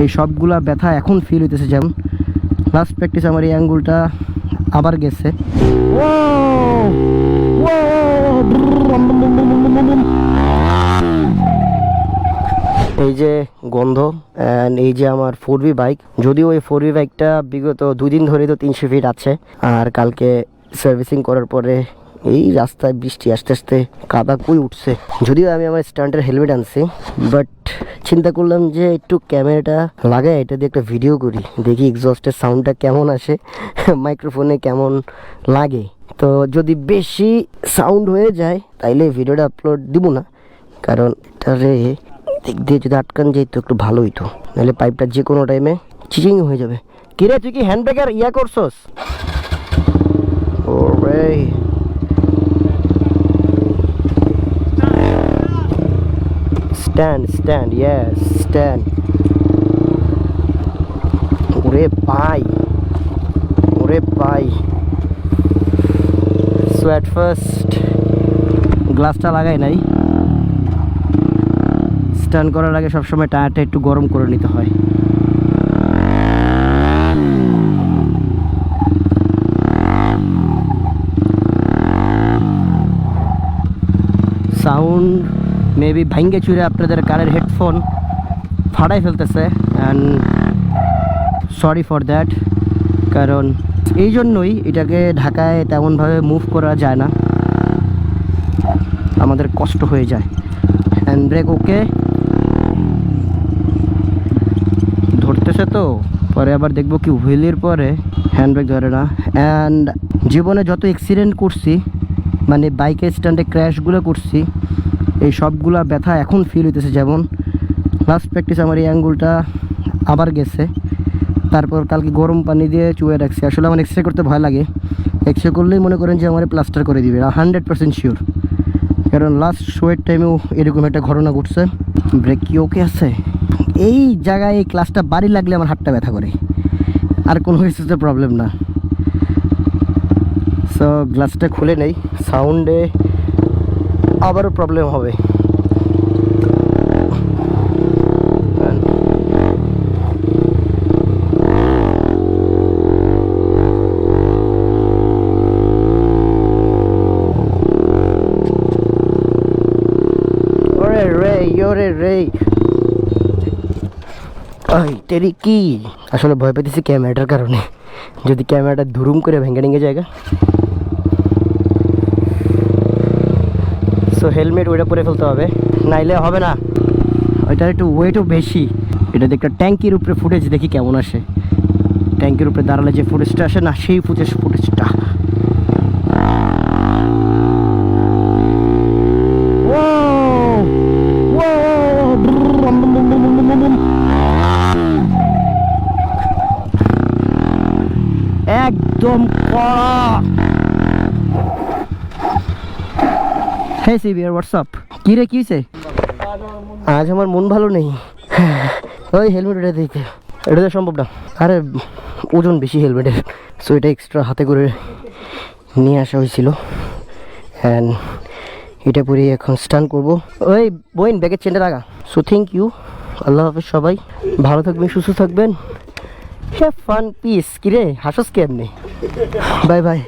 এই সবগুলা ব্যথা এখন ফিল হইতেছে। যেমন লাস্ট প্র্যাকটিস আমার এই অ্যাঙ্গুলটা আবার গেছে। এই যে গন্ধ অ্যান্ড এই যে আমার 4V বাইক, যদিও ওই 4V বাইকটা বিগত 2 দিন ধরে তো 300 ফিট আছে, আর কালকে সার্ভিসিং করার পরে এই রাস্তায় বৃষ্টি আস্তে আস্তে কাদা কই উঠছে। যদিও আমি আমার স্ট্যান্ডের হেলমেট আনছি, বাট চিন্তা করলাম যে একটু ক্যামেরাটা লাগাই এটা দিয়ে একটা ভিডিও করি, দেখি এক্সস্টের সাউন্ডটা কেমন আসে, মাইক্রোফোনে কেমন লাগে। তো যদি বেশি সাউন্ড হয়ে যায় তাইলে ভিডিওটা আপলোড দিব না, কারণ এটারে দিক দিয়ে যদি আটকান যেত একটু ভালো হইতো, নাহলে পাইপটা যে কোনো টাইমে চিচিং হয়ে যাবে। কিরে তুই কি হ্যান্ড ব্রেকার ইয়া করছস? ওরে স্ট্যান্ড ইয়েস স্ট্যান্ড। ওরে ভাই সো অ্যাট ফার্স্ট গ্লাসটা লাগাই নাই। স্ট্যান্ড করার আগে সবসময় টায়ারটা একটু গরম করে নিতে হয়। সাউন্ড মেবি ভাঙ্গে চুরে আপনাদের কারের হেডফোন ফাটাই ফেলতেছে, অ্যান্ড সরি ফর দ্যাট, কারণ এই জন্যই এটাকে ঢাকায় তেমনভাবে মুভ করা যায় না, আমাদের কষ্ট হয়ে যায়। হ্যান্ড ব্রেক ওকে ধরতেছে, তো পরে আবার দেখবো কি হুইলের পরে হ্যান্ড ব্রেক ধরে না। অ্যান্ড জীবনে যত অ্যাক্সিডেন্ট করছি, মানে বাইকের স্ট্যান্ডে ক্র্যাশগুলো করছি, এই সবগুলা ব্যথা এখন ফিল হইতেছে। যেমন লাস্ট প্র্যাকটিস আমার এই অ্যাঙ্গুলটা আবার গেছে, তারপর কালকে গরম পানি দিয়ে চুয়ে রাখছি। আসলে আমার এক্সরে করতে ভয় লাগে, এক্সরে করলেই মনে করেন যে আমার প্লাস্টার করে দিবে, 100% শিওর, কারণ লাস্ট শোয়ের টাইমেও এরকম একটা ঘটনা ঘটছে। ব্রেক কি ওকে আছে? এই জায়গায় এই ক্লাসটা বাড়ি লাগলে আমার হাতটা ব্যথা করে, আর কোনো কিছুতে প্রবলেম না। সো গ্লাসটা খুলে নেই, সাউন্ডে আবারও প্রবলেম হবে। কি আসলে ভয় পেতেছি ক্যামেরাটার কারণে, যদি ক্যামেরাটা ধুরুম করে ভেঙে ভেঙে জায়গা। সো হেলমেট ওইটা পরে ফেলতে হবে, নাইলে হবে না। ওইটার একটু ওয়েটও বেশি। এটা একটা ট্যাঙ্কির উপরে ফুটেজ দেখি কেমন আসে, ট্যাঙ্কির উপরে দাঁড়ালে যে ফুটেজটা আসে না, সেই ফুটেজটা। একদম হ্যাঁ সিবিআর হোয়াটসঅ্যাপ। কি রে কি হয়েছে? আজ আমার মন ভালো নেই। ওই হেলমেট এটা দিতে, এটা তো সম্ভব না, আরে ওজন বেশি হেলমেটের, সো এটা এক্সট্রা হাতে করে নিয়ে আসা হয়েছিল। অ্যান্ড এটা পরে এখন স্টান করবো। ওই বইন ব্যাগের চেনটা লাগা। সো থ্যাংক ইউ, আল্লাহ হাফেজ, সবাই ভালো থাকবেন, সুস্থ থাকবেন, হ্যাভ ফান, পিস। কিরে হাসস কেমনি? Bye bye.